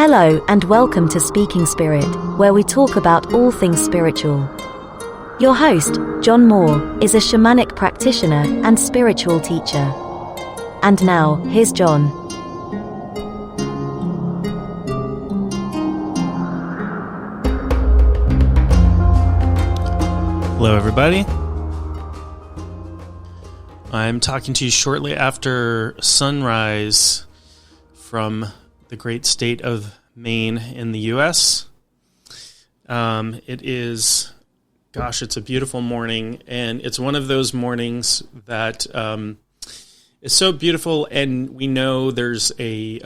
Hello and welcome to Speaking Spirit, where we talk about all things spiritual. Your host, John Moore, is a shamanic practitioner and spiritual teacher. And now, here's John. Hello, everybody. I'm talking to you shortly after sunrise from the great state of Maine in the U.S. It is, it's a beautiful morning, and it's one of those mornings that is so beautiful, and we know there's a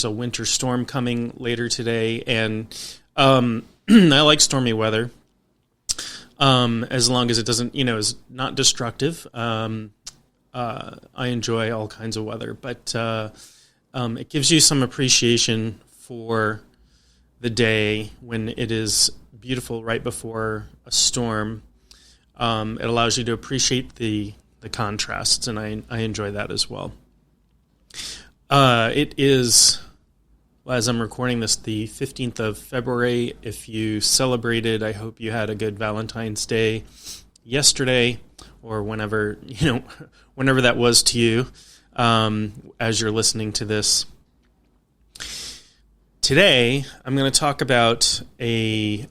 winter storm coming later today, and I like stormy weather. As long as it doesn't, is not destructive. I enjoy all kinds of weather, but it gives you some appreciation for the day when it is beautiful right before a storm. It allows you to appreciate the contrasts, and I enjoy that as well. It is, as I'm recording this, the 15th of February. If you celebrated, I hope you had a good Valentine's Day yesterday, or whenever that was to you, as you're listening to this. Today, I'm going to talk about a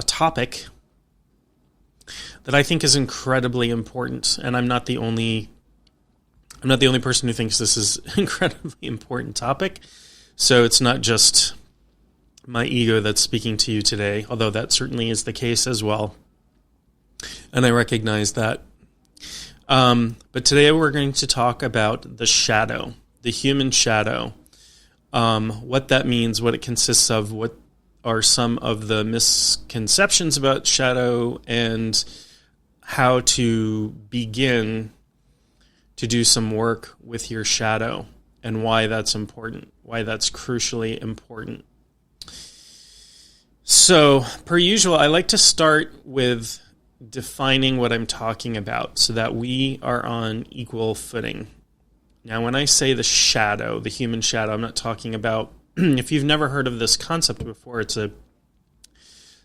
topic that I think is incredibly important, and I'm not the only person who thinks this is an incredibly important topic. So it's not just my ego that's speaking to you today, although that certainly is the case as well. And I recognize that. But today we're going to talk about the shadow, the human shadow, what that means, what it consists of, what are some of the misconceptions about shadow, and how to begin to do some work with your shadow, and why that's important, why that's crucially important. So, per usual, I like to start with defining what I'm talking about so that we are on equal footing. Now, when I say the shadow, the human shadow, I'm not talking about, if you've never heard of this concept before, it's a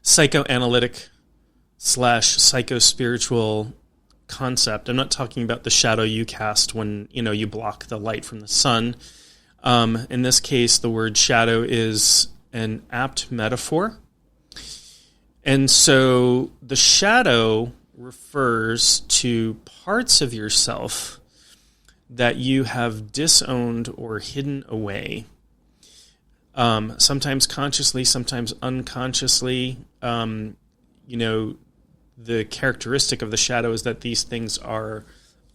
psychoanalytic / psycho-spiritual concept. I'm not talking about the shadow you cast when, you block the light from the sun. In this case, the word shadow is an apt metaphor. And so the shadow refers to parts of yourself that you have disowned or hidden away. Sometimes consciously, sometimes unconsciously. The characteristic of the shadow is that these things are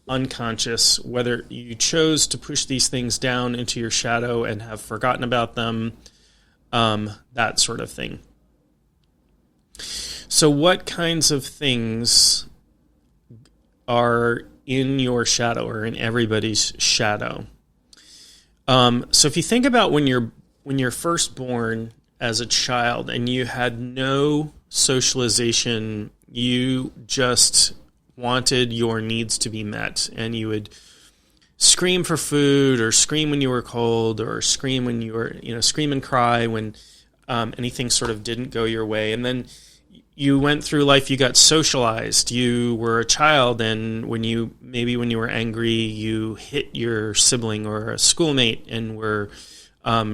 unconscious, whether you chose to push these things down into your shadow and have forgotten about them, that sort of thing. So what kinds of things are in your shadow, or in everybody's shadow? So if you think about when you're first born as a child and you had no socialization, you just wanted your needs to be met, and you would scream for food, or scream when you were cold, or scream when you were, scream and cry when anything sort of didn't go your way. And then you went through life, you got socialized, you were a child, and when you were angry, you hit your sibling or a schoolmate and were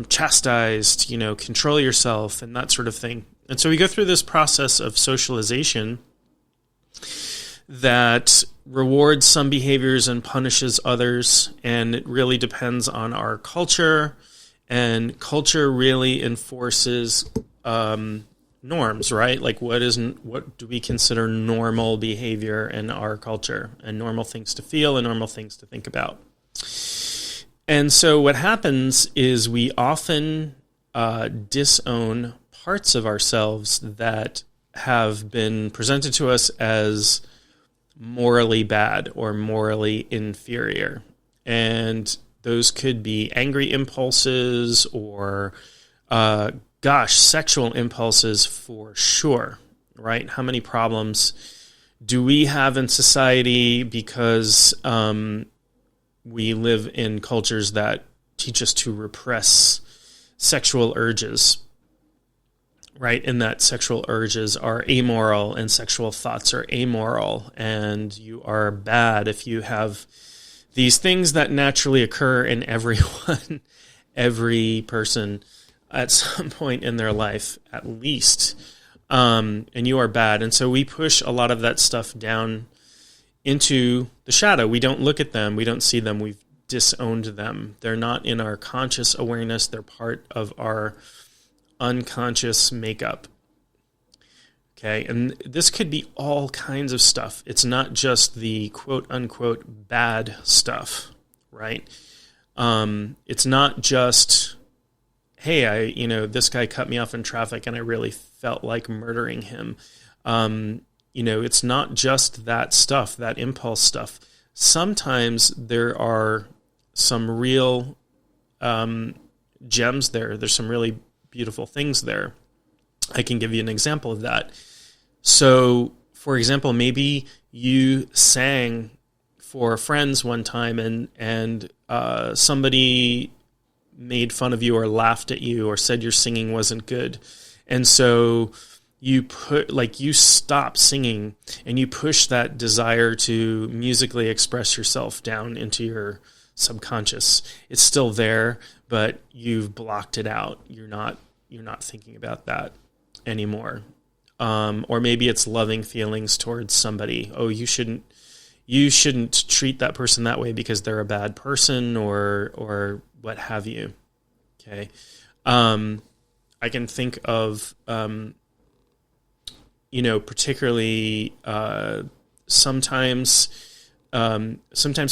chastised, control yourself and that sort of thing. And so we go through this process of socialization that rewards some behaviors and punishes others, and it really depends on our culture, and culture really enforces norms, right? Like what do we consider normal behavior in our culture, and normal things to feel and normal things to think about. And so what happens is we often disown parts of ourselves that have been presented to us as morally bad or morally inferior. And those could be angry impulses or, sexual impulses for sure, right? How many problems do we have in society because we live in cultures that teach us to repress sexual urges, right? And that sexual urges are amoral and sexual thoughts are amoral, and you are bad if you have these things that naturally occur in everyone, every person at some point in their life, at least. And you are bad. And so we push a lot of that stuff down into the shadow. We don't look at them. We don't see them. We've disowned them. They're not in our conscious awareness. They're part of our unconscious makeup. Okay, and this could be all kinds of stuff. It's not just the quote-unquote bad stuff, right? It's not just, hey, this guy cut me off in traffic and I really felt like murdering him. It's not just that stuff, that impulse stuff. Sometimes there are some real gems there. There's some really beautiful things there. I can give you an example of that. So, for example, maybe you sang for friends one time and somebody made fun of you or laughed at you or said your singing wasn't good. And so you stop singing and you push that desire to musically express yourself down into your subconscious. It's still there, but you've blocked it out. You're not thinking about that anymore. Or maybe it's loving feelings towards somebody. Oh, you shouldn't treat that person that way because they're a bad person or what have you. Okay. I can think of, particularly sometimes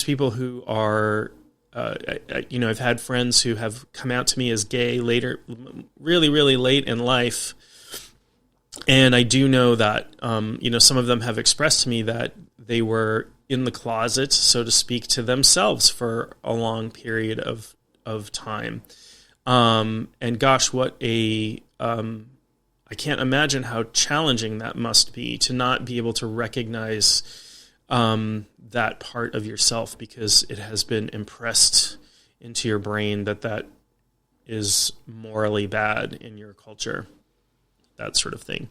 people who are, I've had friends who have come out to me as gay later, really, really late in life. And I do know that, some of them have expressed to me that they were in the closet, so to speak, to themselves for a long period of time. And gosh, I can't imagine how challenging that must be to not be able to recognize that part of yourself because it has been impressed into your brain that is morally bad in your culture, that sort of thing.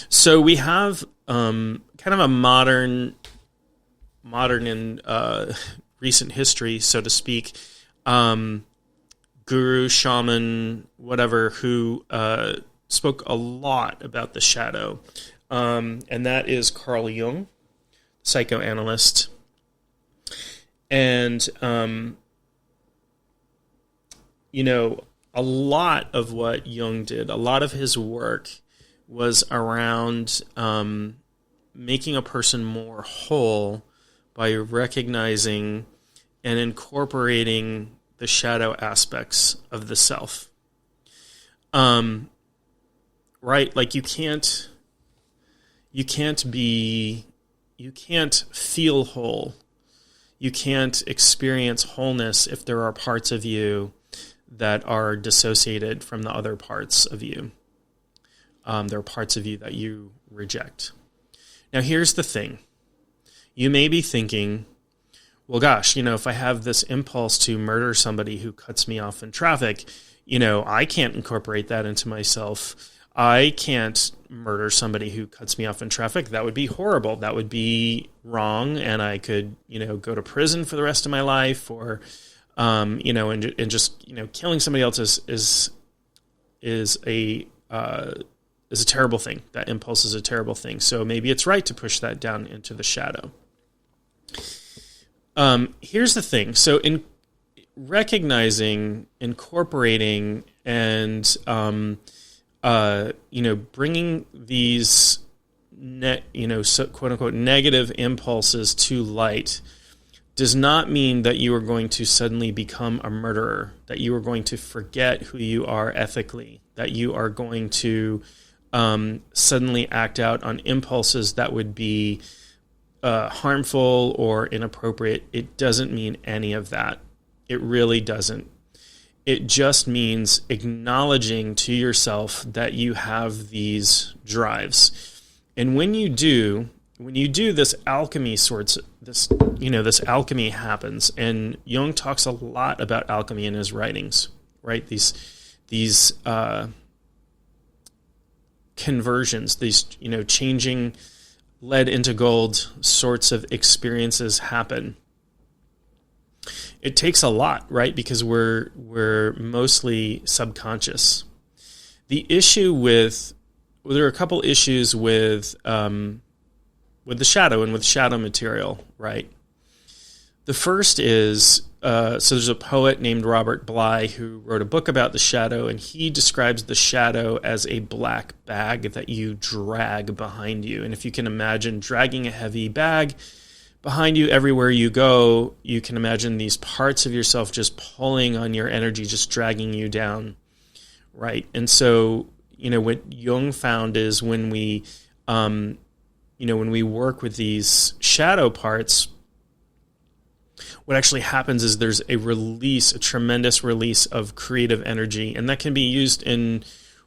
So we have kind of a modern in recent history, so to speak, guru, shaman, whatever, who spoke a lot about the shadow. And that is Carl Jung, psychoanalyst. And, a lot of what Jung did, a lot of his work was around making a person more whole by recognizing and incorporating the shadow aspects of the self. Right? Like you can't feel whole. You can't experience wholeness if there are parts of you that are dissociated from the other parts of you. There are parts of you that you reject. Now, here's the thing. You may be thinking, well, gosh, if I have this impulse to murder somebody who cuts me off in traffic, I can't incorporate that into myself. I can't murder somebody who cuts me off in traffic. That would be horrible. That would be wrong. And I could, go to prison for the rest of my life or, and just, killing somebody else is a terrible thing. That impulse is a terrible thing. So maybe it's right to push that down into the shadow. Here's the thing. So in recognizing, incorporating, and bringing these quote unquote negative impulses to light does not mean that you are going to suddenly become a murderer, that you are going to forget who you are ethically, that you are going to suddenly act out on impulses that would be harmful or inappropriate. It doesn't mean any of that. It really doesn't. It just means acknowledging to yourself that you have these drives. And when you do this alchemy this alchemy happens. And Jung talks a lot about alchemy in his writings, right? These these conversions, these, changing lead into gold sorts of experiences happen. It takes a lot, right? Because we're mostly subconscious. There are a couple issues with the shadow and with shadow material, right? The first is, so there's a poet named Robert Bly who wrote a book about the shadow, and he describes the shadow as a black bag that you drag behind you. And if you can imagine dragging a heavy bag behind you everywhere you go, you can imagine these parts of yourself just pulling on your energy, just dragging you down, right? And so, what Jung found is when we work with these shadow parts, what actually happens is there's a tremendous release of creative energy, and that can be used in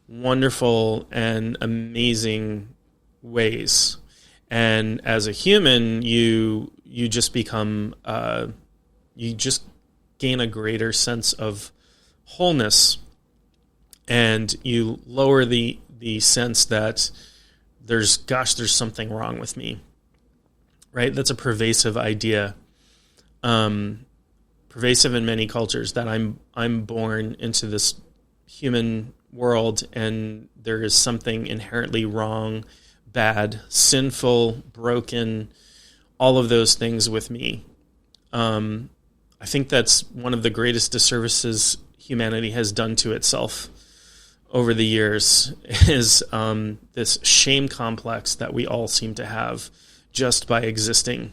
wonderful and amazing ways. And as a human, you just become, you just gain a greater sense of wholeness, and you lower the sense that there's something wrong with me, right? That's a pervasive idea. Pervasive in many cultures, that I'm born into this human world and there is something inherently wrong, bad, sinful, broken, all of those things with me. I think that's one of the greatest disservices humanity has done to itself over the years, is this shame complex that we all seem to have just by existing.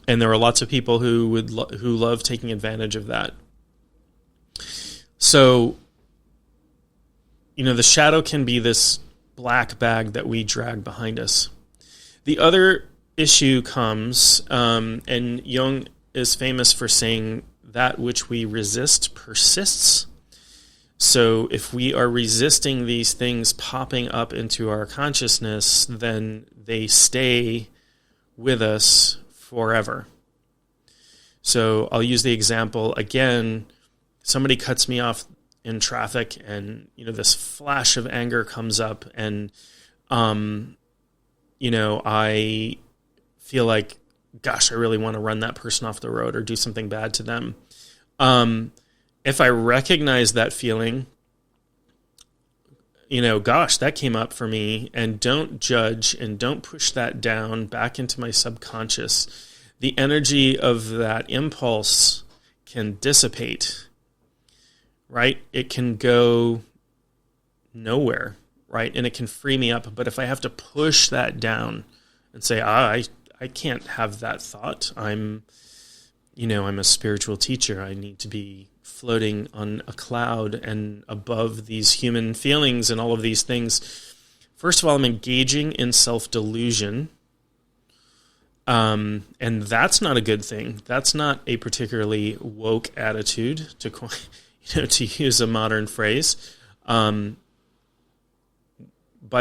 And there are lots of people who who love taking advantage of that. So, the shadow can be this black bag that we drag behind us. The other issue comes, and Jung is famous for saying that which we resist persists. So if we are resisting these things popping up into our consciousness, then they stay with us forever. So I'll use the example again. Somebody cuts me off in traffic, and this flash of anger comes up, and I feel like, gosh, I really want to run that person off the road or do something bad to them. If I recognize that feeling, gosh, that came up for me, and don't judge and don't push that down back into my subconscious, the energy of that impulse can dissipate, right? It can go nowhere, right? And it can free me up. But if I have to push that down and say, I can't have that thought. I'm a spiritual teacher. I need to be floating on a cloud and above these human feelings and all of these things. First of all, I'm engaging in self-delusion. And that's not a good thing. That's not a particularly woke attitude, to use a modern phrase. By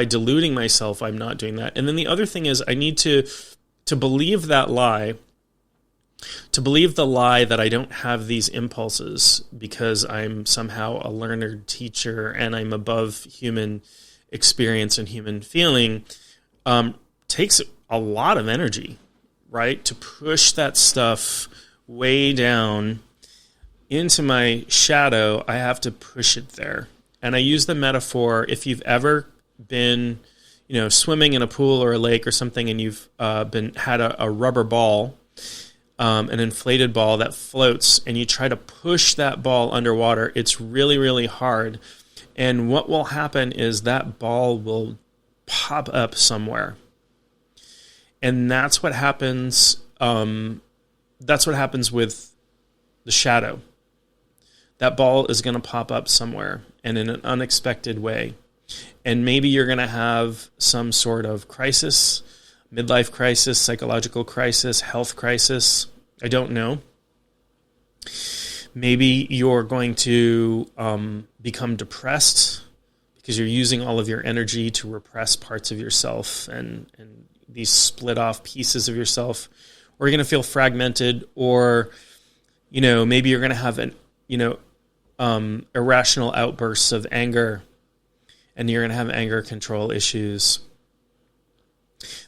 deluding myself, I'm not doing that. And then the other thing is, I need to believe that lie, to believe the lie that I don't have these impulses because I'm somehow a learned teacher and I'm above human experience and human feeling, takes a lot of energy, right? To push that stuff way down into my shadow, I have to push it there. And I use the metaphor, if you've ever been, swimming in a pool or a lake or something, and you've had a rubber ball, an inflated ball that floats, and you try to push that ball underwater, it's really, really hard. And what will happen is that ball will pop up somewhere. And that's what happens. That's what happens with the shadow. That ball is going to pop up somewhere and in an unexpected way. And maybe you're going to have some sort of crisis, midlife crisis, psychological crisis, health crisis. I don't know. Maybe you're going to become depressed because you're using all of your energy to repress parts of yourself and these split off pieces of yourself. Or you're going to feel fragmented, or, maybe you're going to have irrational outbursts of anger, and you're going to have anger control issues.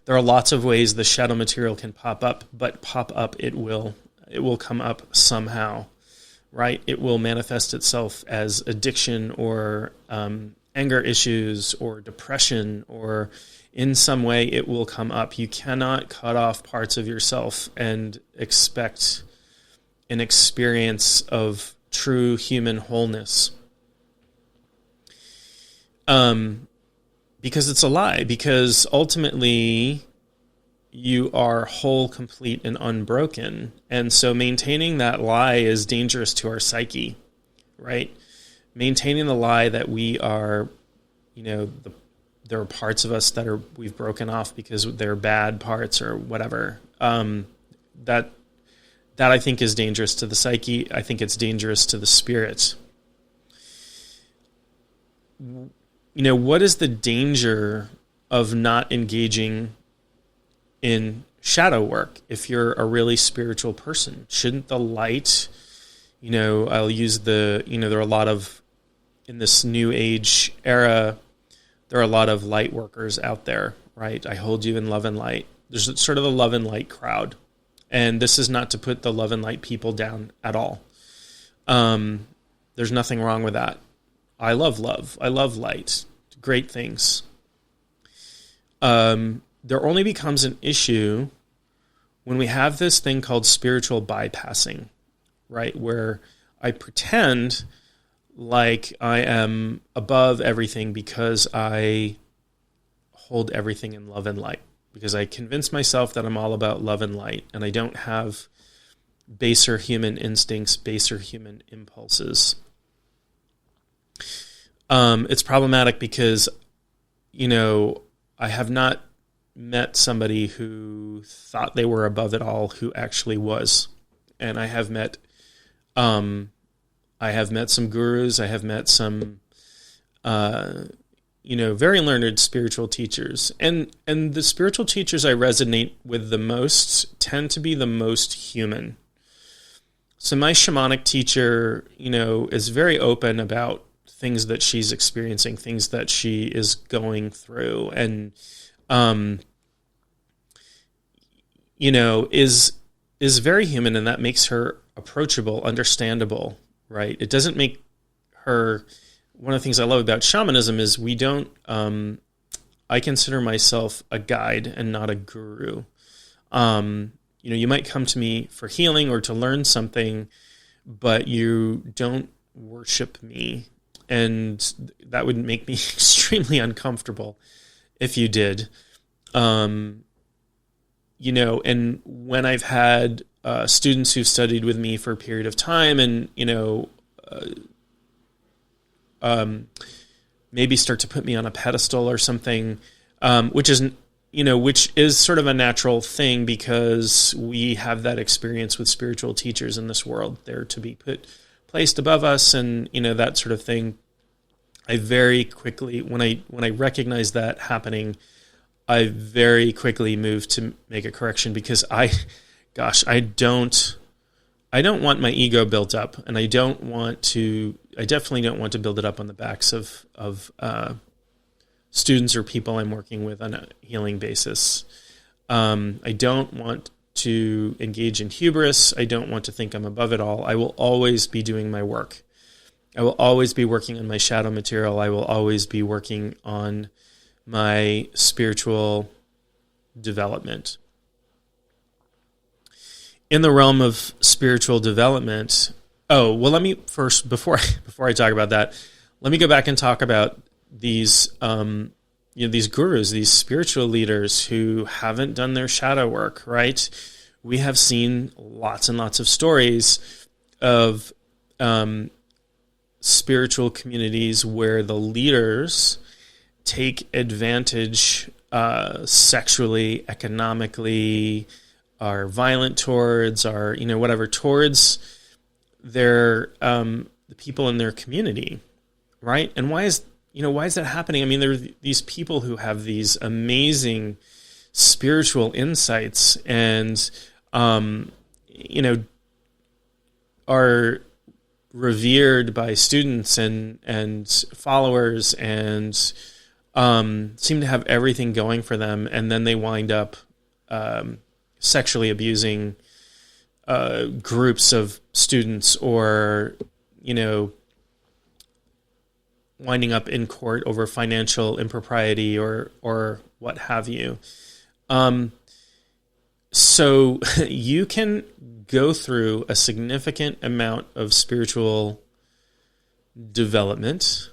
There are lots of ways the shadow material can pop up, but pop up it will. It will come up somehow, right? It will manifest itself as addiction or anger issues or depression, or in some way it will come up. You cannot cut off parts of yourself and expect an experience of true human wholeness. Because it's a lie, because ultimately you are whole, complete, and unbroken. And so maintaining that lie is dangerous to our psyche, right? Maintaining the lie that we are, there are parts of us that we've broken off because they're bad parts or whatever. That I think is dangerous to the psyche. I think it's dangerous to the spirit. What is the danger of not engaging in shadow work if you're a really spiritual person? Shouldn't the light, I'll use there are a lot of, in this new age era, there are a lot of light workers out there, right? I hold you in love and light. There's sort of a love and light crowd. And this is not to put the love and light people down at all. There's nothing wrong with that. I love love. I love light. Great things. There only becomes an issue when we have this thing called spiritual bypassing, right? Where I pretend like I am above everything because I hold everything in love and light. Because I convince myself that I'm all about love and light, and I don't have baser human instincts, baser human impulses. It's problematic because, I have not met somebody who thought they were above it all who actually was. And I have met some gurus. I have met some, very learned spiritual teachers. And the spiritual teachers I resonate with the most tend to be the most human. So my shamanic teacher, is very open about things that she's experiencing, things that she is going through, and is very human, and that makes her approachable, understandable, right? It doesn't make her. One of the things I love about shamanism is we don't. I consider myself a guide and not a guru. You might come to me for healing or to learn something, but you don't worship me. And that would make me extremely uncomfortable if you did. And when I've had students who've studied with me for a period of time and, maybe start to put me on a pedestal or something, which is sort of a natural thing because we have that experience with spiritual teachers in this world. They're to be placed above us and, that sort of thing. I very quickly, when I recognize that happening, I very quickly move to make a correction because I don't want my ego built up, and I definitely don't want to build it up on the backs of students or people I'm working with on a healing basis. I don't want to engage in hubris. I don't want to think I'm above it all. I will always be doing my work. I will always be working on my shadow material. I will always be working on my spiritual development. In the realm of spiritual development, let me first, before I talk about that, let me go back and talk about these these gurus, these spiritual leaders who haven't done their shadow work, right? We have seen lots and lots of stories of spiritual communities where the leaders take advantage sexually, economically, are violent towards, are towards their the people in their community, right? And why is that happening? I mean, there are these people who have these amazing spiritual insights and are revered by students and followers, and seem to have everything going for them, and then they wind up sexually abusing groups of students, or winding up in court over financial impropriety or what have you. So you can go through a significant amount of spiritual development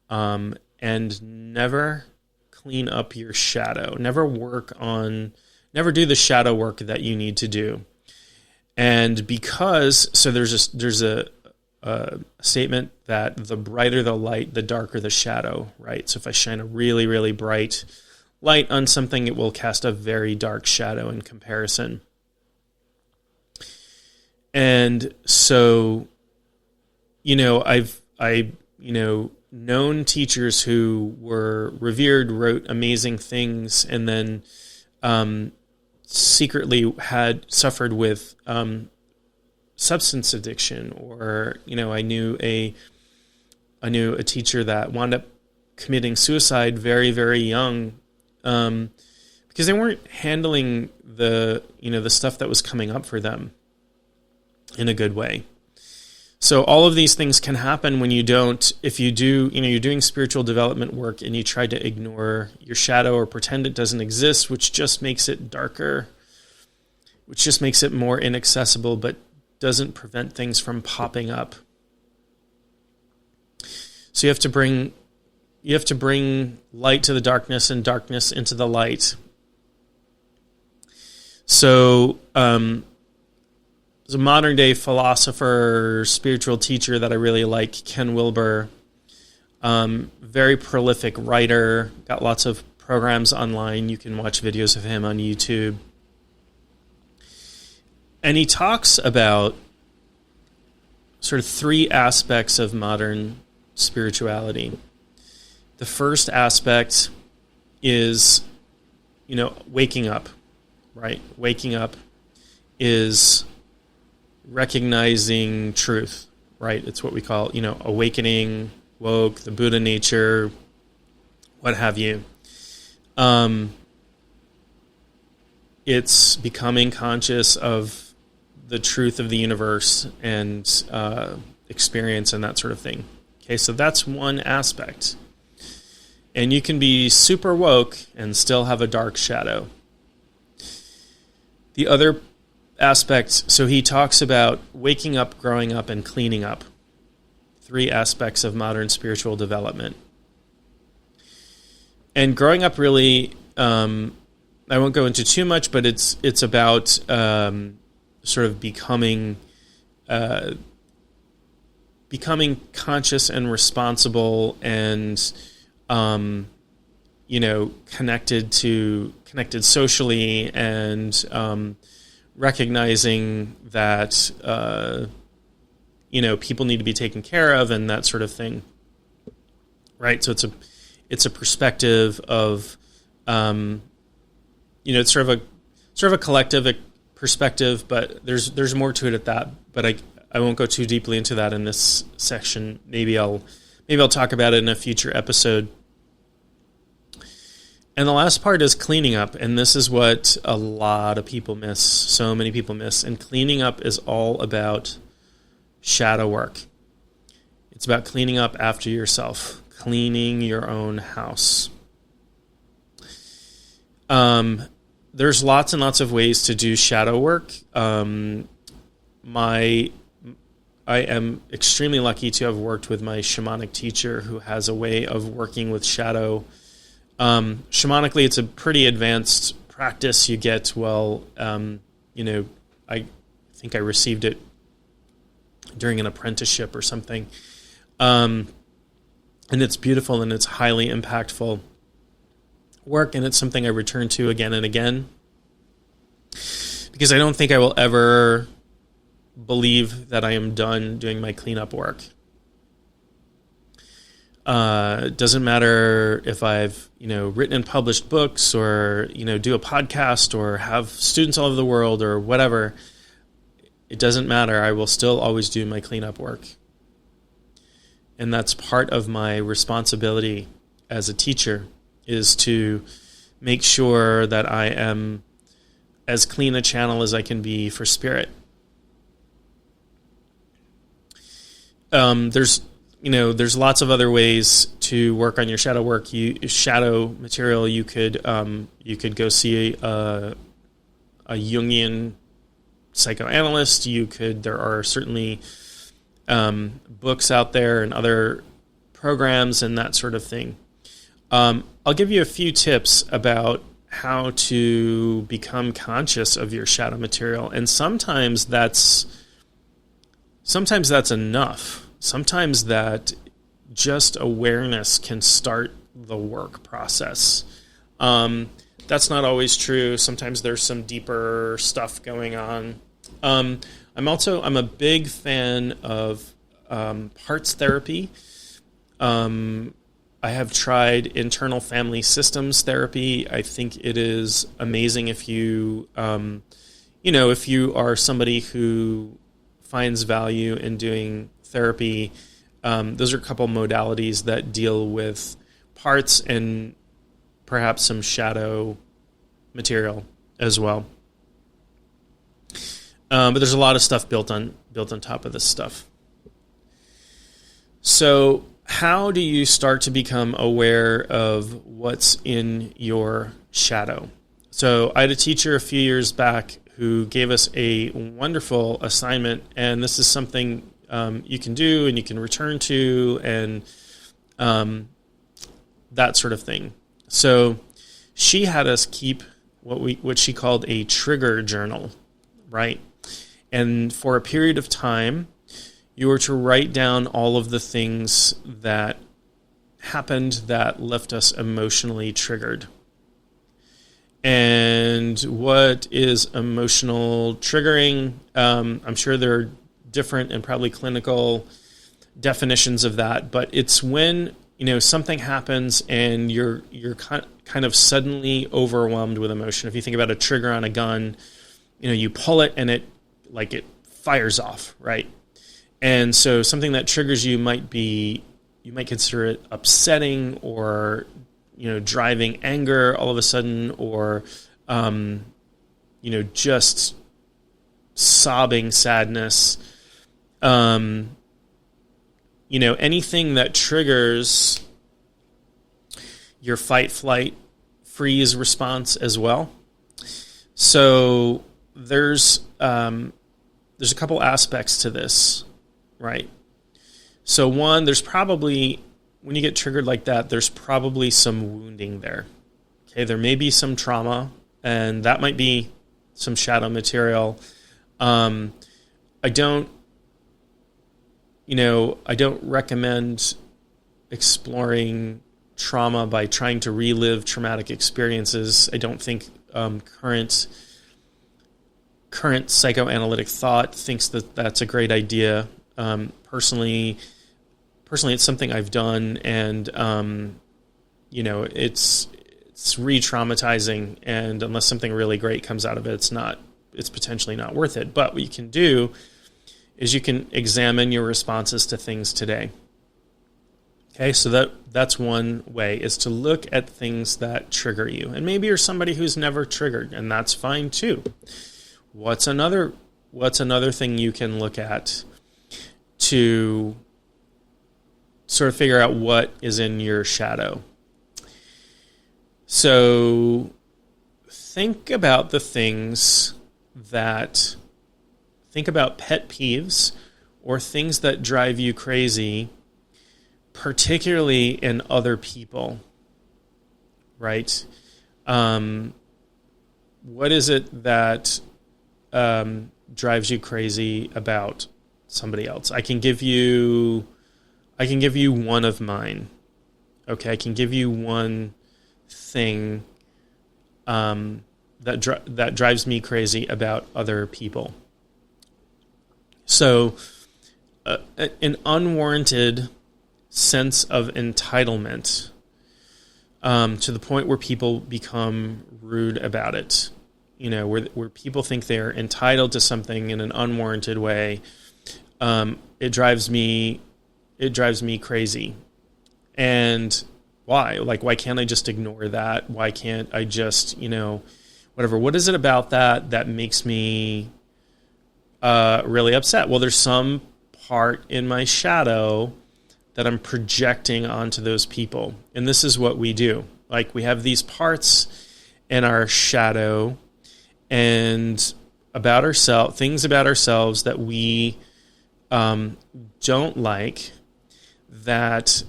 and never clean up your shadow, never do the shadow work that you need to do. And there's a statement that the brighter the light, the darker the shadow, right? So if I shine a really, really bright light on something, it will cast a very dark shadow in comparison. And so, I've known teachers who were revered, wrote amazing things, and then secretly had suffered with substance addiction, or I knew a teacher that wound up committing suicide very, very young, because they weren't handling the stuff that was coming up for them in a good way. So all of these things can happen when if you do, you're doing spiritual development work and you try to ignore your shadow or pretend it doesn't exist, which just makes it darker, which just makes it more inaccessible, but doesn't prevent things from popping up. So you have to bring light to the darkness and darkness into the light. So, there's a modern day philosopher, spiritual teacher that I really like, Ken Wilber. Very prolific writer, got lots of programs online. You can watch videos of him on YouTube. And he talks about sort of three aspects of modern spirituality. The first aspect is, waking up, right? Waking up is recognizing truth, right? It's what we call, awakening, woke, the Buddha nature, what have you. It's becoming conscious of the truth of the universe and experience and that sort of thing. Okay, so that's one aspect. And you can be super woke and still have a dark shadow. The other aspect, so he talks about waking up, growing up, and cleaning up. Three aspects of modern spiritual development. And growing up really, I won't go into too much, but it's about sort of becoming conscious and responsible and connected socially, and recognizing that people need to be taken care of and that sort of thing, right? So it's a perspective of it's sort of a collective perspective, but there's more to it at that. But I won't go too deeply into that in this section. Maybe I'll talk about it in a future episode. And the last part is cleaning up, and this is what a lot of people miss. So many people miss. And cleaning up is all about shadow work. It's about cleaning up after yourself, cleaning your own house. There's lots and lots of ways to do shadow work. I am extremely lucky to have worked with my shamanic teacher, who has a way of working with shadow. Shamanically, it's a pretty advanced practice you get. I think I received it during an apprenticeship or something. And it's beautiful and it's highly impactful work, and it's something I return to again and again, because I don't think I will ever believe that I am done doing my cleanup work. It doesn't matter if I've, written and published books, or, do a podcast, or have students all over the world, or whatever. it doesn't matter. I will still always do my cleanup work. And that's part of my responsibility as a teacher, is to make sure that I am as clean a channel as I can be for spirit. There's lots of other ways to work on your shadow work. Shadow material. You could go see a Jungian psychoanalyst. There are certainly books out there and other programs and that sort of thing. I'll give you a few tips about how to become conscious of your shadow material, and sometimes that's enough. Sometimes that just awareness can start the work process. That's not always true. Sometimes there's some deeper stuff going on. I'm a big fan of parts therapy. I have tried internal family systems therapy. I think it is amazing if you are somebody who finds value in doing therapy. Those are a couple modalities that deal with parts and perhaps some shadow material as well. But there's a lot of stuff built on top of this stuff. So how do you start to become aware of what's in your shadow? So I had a teacher a few years back who gave us a wonderful assignment, and this is something you can do and you can return to, and that sort of thing. So she had us keep what she called a trigger journal, right? And for a period of time, you were to write down all of the things that happened that left us emotionally triggered. And what is emotional triggering? I'm sure there are different and probably clinical definitions of that, but it's when something happens and you're kind of suddenly overwhelmed with emotion. If you think about a trigger on a gun, you pull it and it fires off, right? And so something that triggers you might consider it upsetting, or driving anger all of a sudden, or just sobbing sadness. Anything that triggers your fight, flight, freeze response as well. So there's a couple aspects to this, right? So one, there's probably, when you get triggered like that, there's probably some wounding there. Okay, there may be some trauma, and that might be some shadow material. I don't recommend exploring trauma by trying to relive traumatic experiences. I don't think current psychoanalytic thought thinks that that's a great idea. Personally, it's something I've done, and it's re-traumatizing, and unless something really great comes out of it, it's potentially not worth it. But what you can do is you can examine your responses to things today. Okay, so that's one way, is to look at things that trigger you. And maybe you're somebody who's never triggered, and that's fine too. What's another thing you can look at to sort of figure out what is in your shadow? So think about pet peeves or things that drive you crazy, particularly in other people, right? What is it that drives you crazy about somebody else? I can give you one of mine. Okay, I can give you one thing that drives me crazy about other people. So, an unwarranted sense of entitlement, to the point where people become rude about it. where people think they're entitled to something in an unwarranted way, it drives me crazy. And why? Like, why can't I just ignore that? Why can't I just, whatever? What is it about that makes me really upset? Well, there's some part in my shadow that I'm projecting onto those people. And this is what we do. Like, we have these parts in our shadow and about ourselves, things about ourselves that we don't like, that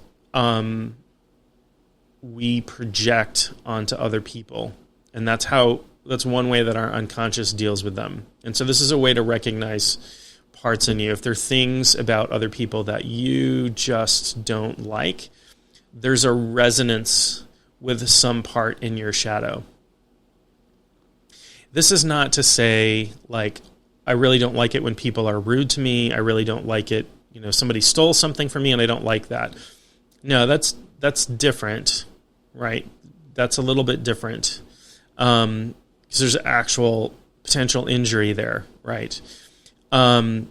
we project onto other people. And that's one way that our unconscious deals with them. And so this is a way to recognize parts in you. If there are things about other people that you just don't like, there's a resonance with some part in your shadow. This is not to say, like, I really don't like it when people are rude to me. I really don't like it, somebody stole something from me and I don't like that. No, that's different, right? That's a little bit different. Because there's actual potential injury there, right? But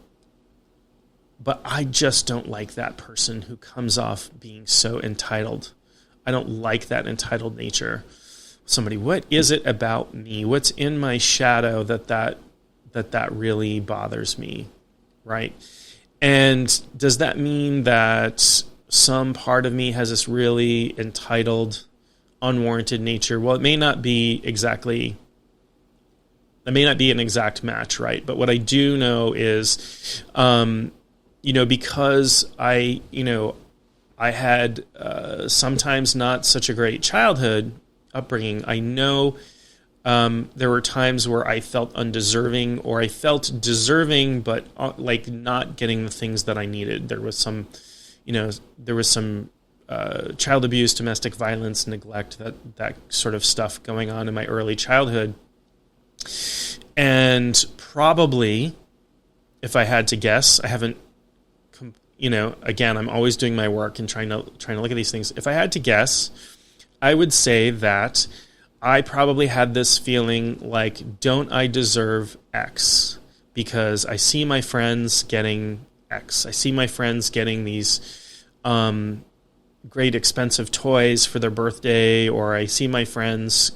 I just don't like that person who comes off being so entitled. I don't like that entitled nature. Somebody, what is it about me? What's in my shadow that really bothers me, right? And does that mean that some part of me has this really entitled, unwarranted nature? Well, it may not be an exact match, right? But what I do know is, because I had sometimes not such a great childhood upbringing, I know there were times where I felt undeserving, or I felt deserving, but like not getting the things that I needed. There was some child abuse, domestic violence, neglect, that sort of stuff going on in my early childhood. And probably, if I had to guess, I haven't, again, I'm always doing my work and trying to look at these things. If I had to guess, I would say that I probably had this feeling like, don't I deserve X? Because I see my friends getting X. I see my friends getting these great expensive toys for their birthday, or I see my friends,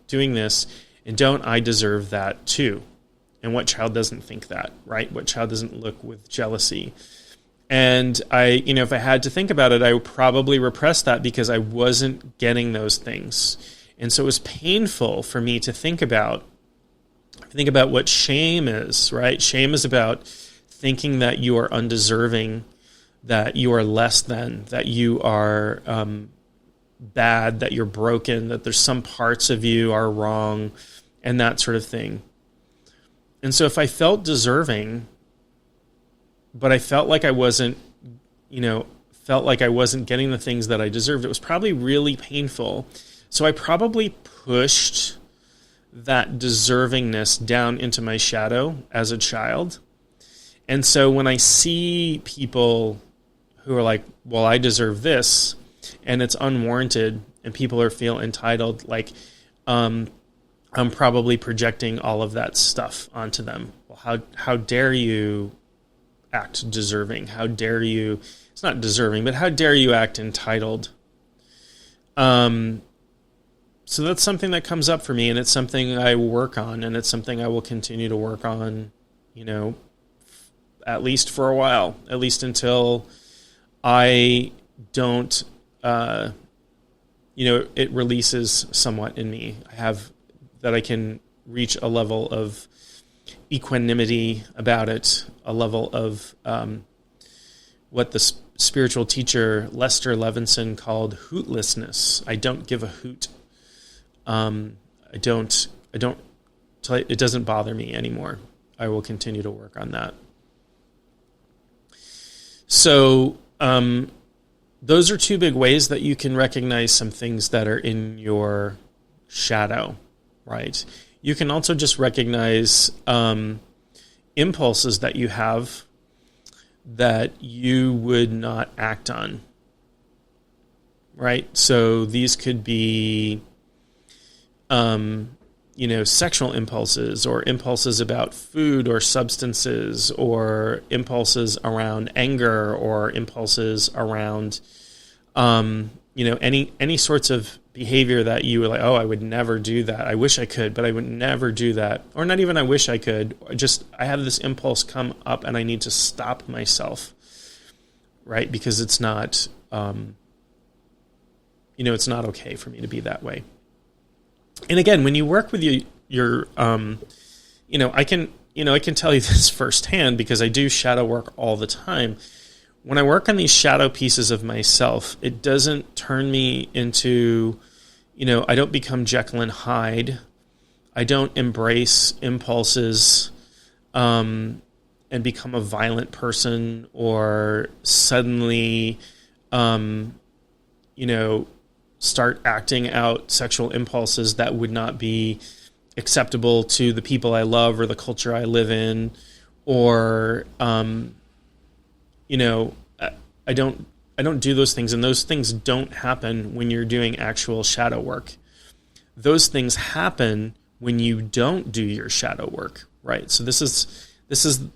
doing this, and don't I deserve that too? And what child doesn't think that, right? What child doesn't look with jealousy? And I, if I had to think about it, I would probably repress that because I wasn't getting those things. And so it was painful for me to think about what shame is, right? Shame is about thinking that you are undeserving, that you are less than, that you are bad, that you're broken, that there's some parts of you are wrong, and that sort of thing. And so if I felt deserving, but I felt like I wasn't getting the things that I deserved, it was probably really painful. So I probably pushed that deservingness down into my shadow as a child. And so when I see people who are like, well, I deserve this, and it's unwarranted, and people feel entitled, like, I'm probably projecting all of that stuff onto them. Well, how dare you act deserving? How dare you? It's not deserving, but how dare you act entitled? So that's something that comes up for me, and it's something I work on, and it's something I will continue to work on, at least for a while, at least until I don't, it releases somewhat in me. I can reach a level of equanimity about it, a level of what the spiritual teacher Lester Levinson called hootlessness. I don't give a hoot. It doesn't bother me anymore. I will continue to work on that. So, those are two big ways that you can recognize some things that are in your shadow, right? You can also just recognize impulses that you have that you would not act on, right? So these could be sexual impulses or impulses about food or substances or impulses around anger or impulses around, any sorts of behavior that you were like, oh, I would never do that. I wish I could, but I would never do that. Or not even I wish I could. I have this impulse come up and I need to stop myself, right? Because it's not, it's not okay for me to be that way. And again, when you work with your I can tell you this firsthand because I do shadow work all the time. When I work on these shadow pieces of myself, it doesn't turn me into, I don't become Jekyll and Hyde. I don't embrace impulses and become a violent person or suddenly, start acting out sexual impulses that would not be acceptable to the people I love or the culture I live in, or I don't do those things, and those things don't happen when you're doing actual shadow work. Those things happen when you don't do your shadow work, right? So this is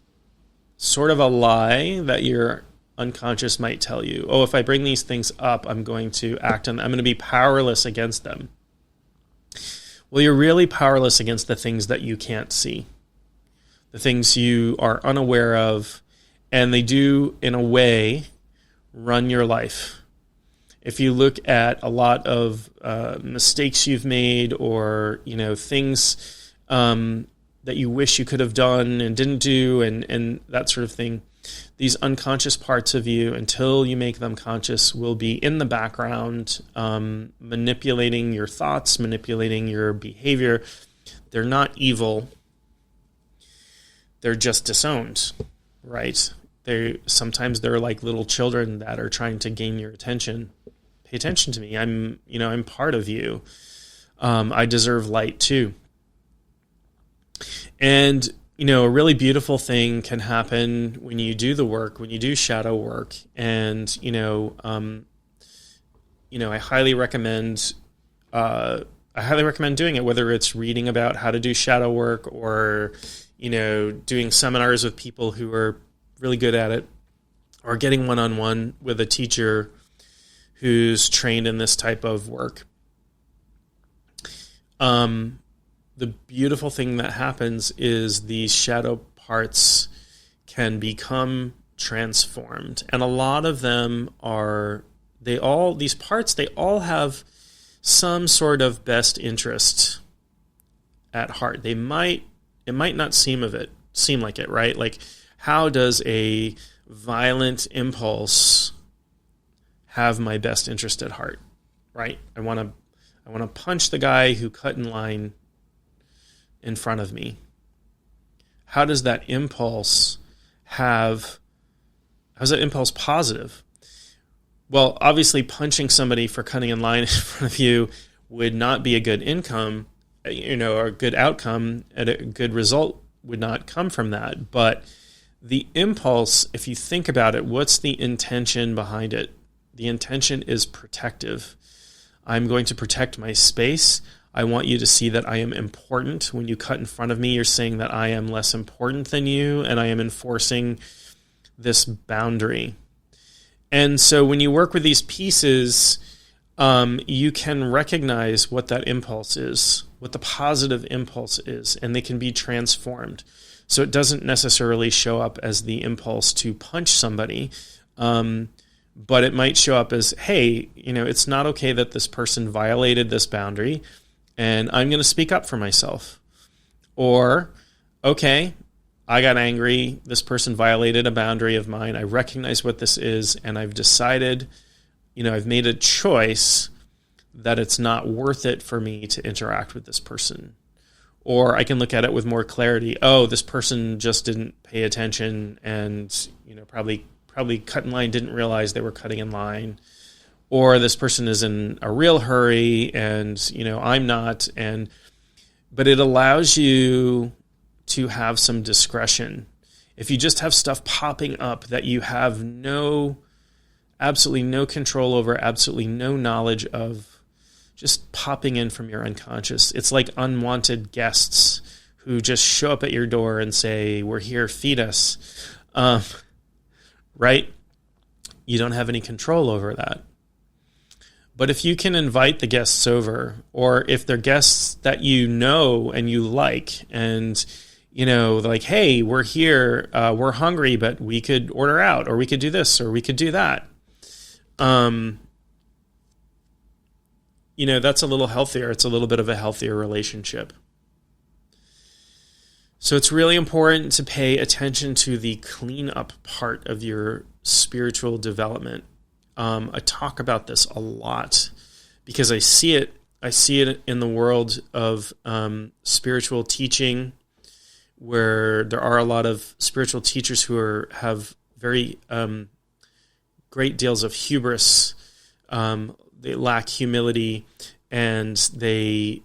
sort of a lie that your unconscious might tell you. Oh, if I bring these things up, I'm going to act on them. I'm going to be powerless against them. Well, you're really powerless against the things that you can't see, the things you are unaware of, and they do, in a way, run your life. If you look at a lot of mistakes you've made or, things that you wish you could have done and didn't do and that sort of thing, these unconscious parts of you, until you make them conscious, will be in the background, manipulating your thoughts, manipulating your behavior. They're not evil. They're just disowned, right? Sometimes they're like little children that are trying to gain your attention. Pay attention to me. I'm part of you. I deserve light too. And a really beautiful thing can happen when you do the work, when you do shadow work. And, I highly recommend doing it, whether it's reading about how to do shadow work or, doing seminars with people who are really good at it, or getting one-on-one with a teacher who's trained in this type of work. The beautiful thing that happens is these shadow parts can become transformed. And a lot of them they all have some sort of best interest at heart. It might not seem like it, right? Like, how does a violent impulse have my best interest at heart, right? I want to punch the guy who cut in line in front of me. How does that impulse how's that impulse positive? Well, obviously punching somebody for cutting in line in front of you would not be a good or a good outcome, and a good result would not come from that. But the impulse, if you think about it, what's the intention behind it? The intention is protective. I'm going to protect my space. I want you to see that I am important. When you cut in front of me, you're saying that I am less important than you, and I am enforcing this boundary. And so when you work with these pieces, you can recognize what that impulse is, what the positive impulse is, and they can be transformed. So it doesn't necessarily show up as the impulse to punch somebody, but it might show up as, hey, it's not okay that this person violated this boundary, and I'm going to speak up for myself. Or, okay, I got angry. This person violated a boundary of mine. I recognize what this is, and I've decided, I've made a choice that it's not worth it for me to interact with this person. Or I can look at it with more clarity. Oh, this person just didn't pay attention and, probably cut in line, didn't realize they were cutting in line. Or this person is in a real hurry and, I'm not. But it allows you to have some discretion. If you just have stuff popping up that you have absolutely no control over, absolutely no knowledge of, just popping in from your unconscious. It's like unwanted guests who just show up at your door and say, "We're here, feed us." Right? You don't have any control over that. But if you can invite the guests over, or if they're guests that you know and you like, and like, "Hey, we're here, we're hungry, but we could order out, or we could do this, or we could do that." That's a little healthier. It's a little bit of a healthier relationship. So it's really important to pay attention to the cleanup part of your spiritual development. I talk about this a lot because I see it. I see it in the world of spiritual teaching, where there are a lot of spiritual teachers who have very great deals of hubris. They lack humility, and they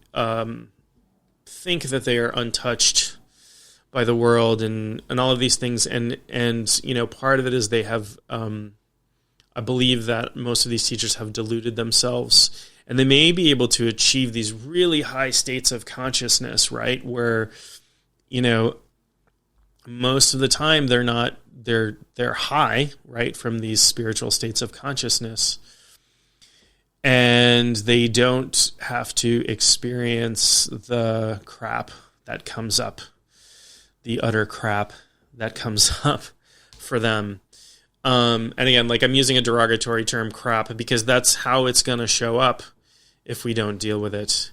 think that they are untouched by the world and all of these things. And part of it is they have, I believe that most of these teachers have deluded themselves, and they may be able to achieve these really high states of consciousness, right? Where, most of the time they're high, right, from these spiritual states of consciousness. And they don't have to experience the crap that comes up, the utter crap that comes up for them. And again, like, I'm using a derogatory term, crap, because that's how it's going to show up if we don't deal with it.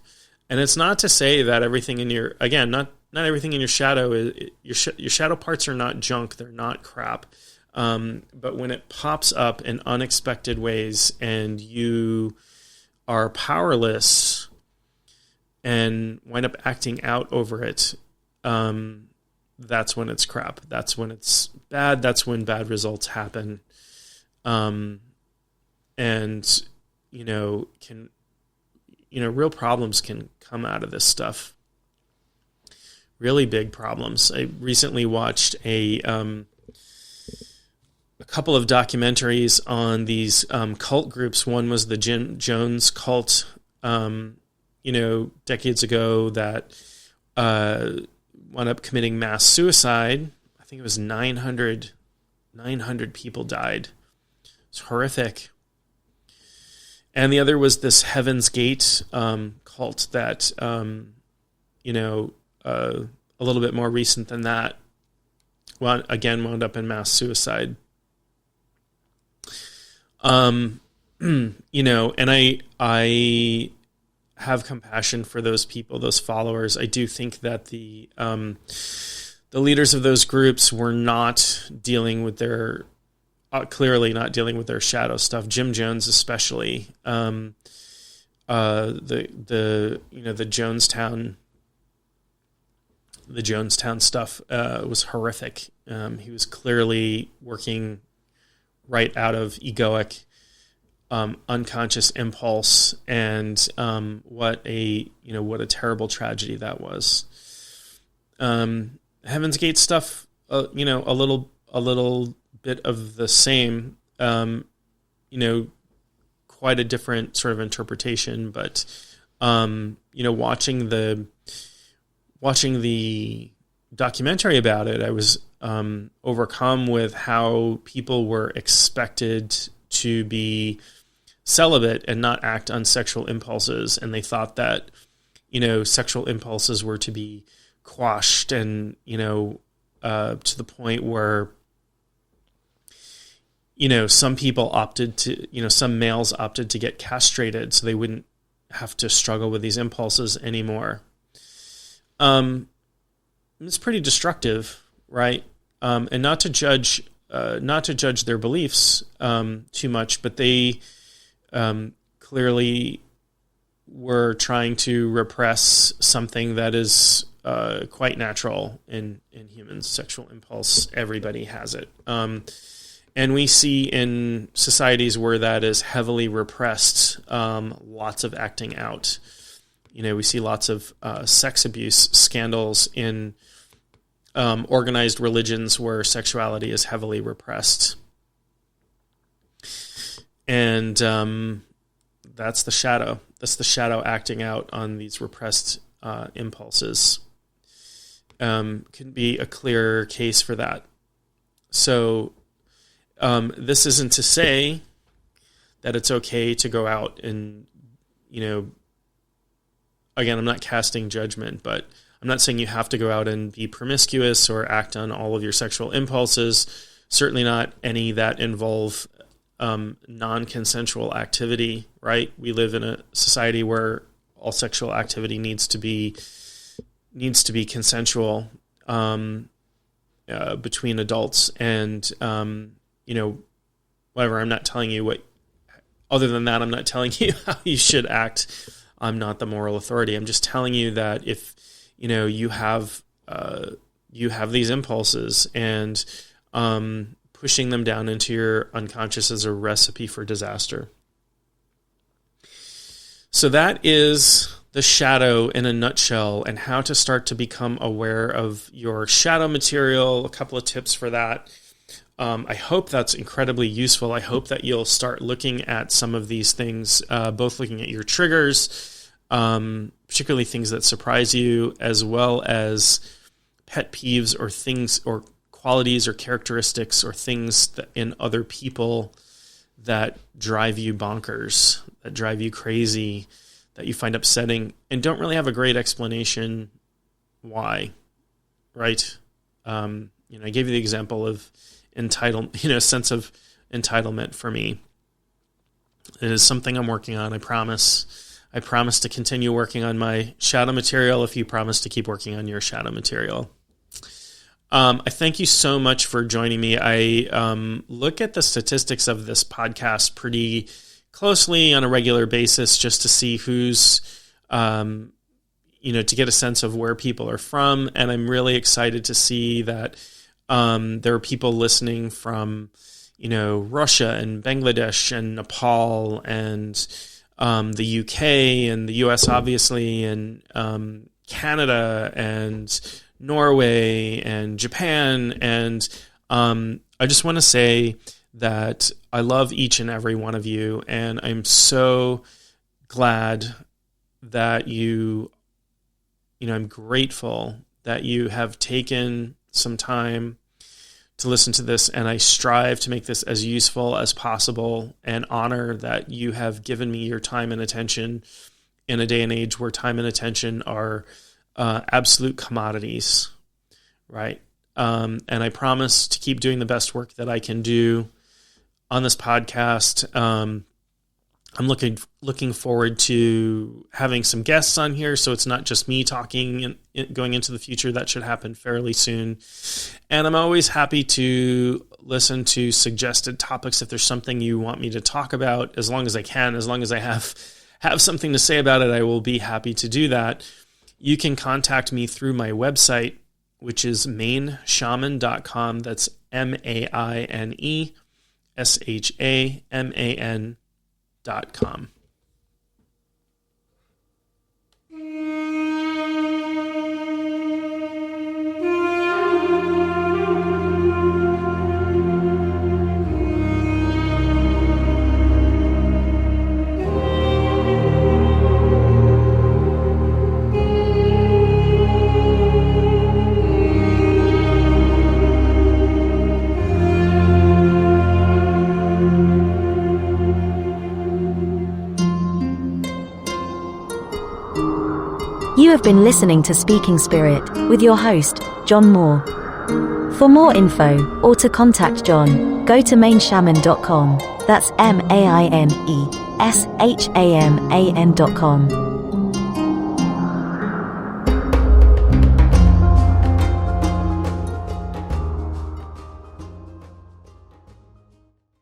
And it's not to say that everything in your, again, not everything in your shadow is, your shadow parts are not junk, they're not crap. But when it pops up in unexpected ways and you are powerless and wind up acting out over it, that's when it's crap. That's when it's bad. That's when bad results happen. Real problems can come out of this stuff. Really big problems. I recently watched a couple of documentaries on these cult groups. One was the Jim Jones cult, decades ago, that wound up committing mass suicide. I think it was 900 people died. It's horrific. And the other was this Heaven's Gate cult that, a little bit more recent than that, wound up in mass suicide. And I have compassion for those people, those followers. I do think that the leaders of those groups were not dealing with their, clearly not dealing with their shadow stuff. Jim Jones, especially, the Jonestown stuff was horrific. He was clearly working right out of egoic, unconscious impulse, and what a terrible tragedy that was. Heaven's Gate stuff, a little bit of the same, quite a different sort of interpretation, but watching the documentary about it, I was overcome with how people were expected to be celibate and not act on sexual impulses, and they thought that sexual impulses were to be quashed, and to the point where some people opted to some males opted to get castrated so they wouldn't have to struggle with these impulses anymore. It's pretty destructive, right? And not to judge their beliefs too much, but they clearly were trying to repress something that is quite natural in humans. Sexual impulse, everybody has it. And we see in societies where that is heavily repressed, lots of acting out. We see lots of sex abuse scandals in organized religions where sexuality is heavily repressed. And That's the shadow. That's the shadow acting out on these repressed impulses. Can be a clear case for that. So this isn't to say that it's okay to go out and, again, I'm not casting judgment, but I'm not saying you have to go out and be promiscuous or act on all of your sexual impulses. Certainly not any that involve non-consensual activity, right? We live in a society where all sexual activity needs to be consensual between adults, and whatever. I'm not telling you what. Other than that, I'm not telling you how you should act. I'm not the moral authority. I'm just telling you that if you have these impulses, and pushing them down into your unconscious is a recipe for disaster. So that is the shadow in a nutshell, and how to start to become aware of your shadow material. A couple of tips for that. I hope that's incredibly useful. I hope that you'll start looking at some of these things, both looking at your triggers, particularly things that surprise you, as well as pet peeves or things or qualities or characteristics or things that in other people that drive you bonkers, that drive you crazy, that you find upsetting, and don't really have a great explanation why, right? I gave you the example of sense of entitlement for me. It is something I'm working on. I promise to continue working on my shadow material if you promise to keep working on your shadow material. I thank you so much for joining me. I look at the statistics of this podcast pretty closely on a regular basis, just to see who's, to get a sense of where people are from. And I'm really excited to see that there are people listening from, Russia and Bangladesh and Nepal and the UK and the US, obviously, and Canada and Norway and Japan. And I just want to say that I love each and every one of you, and I'm so glad that I'm grateful that you have taken some time to listen to this, and I strive to make this as useful as possible, and honor that you have given me your time and attention in a day and age where time and attention are absolute commodities, right? And I promise to keep doing the best work that I can do on this podcast. I'm looking forward to having some guests on here, so it's not just me talking and going into the future. That should happen fairly soon. And I'm always happy to listen to suggested topics if there's something you want me to talk about. As long as I can, as long as I have something to say about it, I will be happy to do that. You can contact me through my website, which is mainshaman.com. That's MAINESHAMAN.com. You have been listening to Speaking Spirit with your host, John Moore. For more info or to contact John, go to mainshaman.com. That's MAINESHAMAN.com.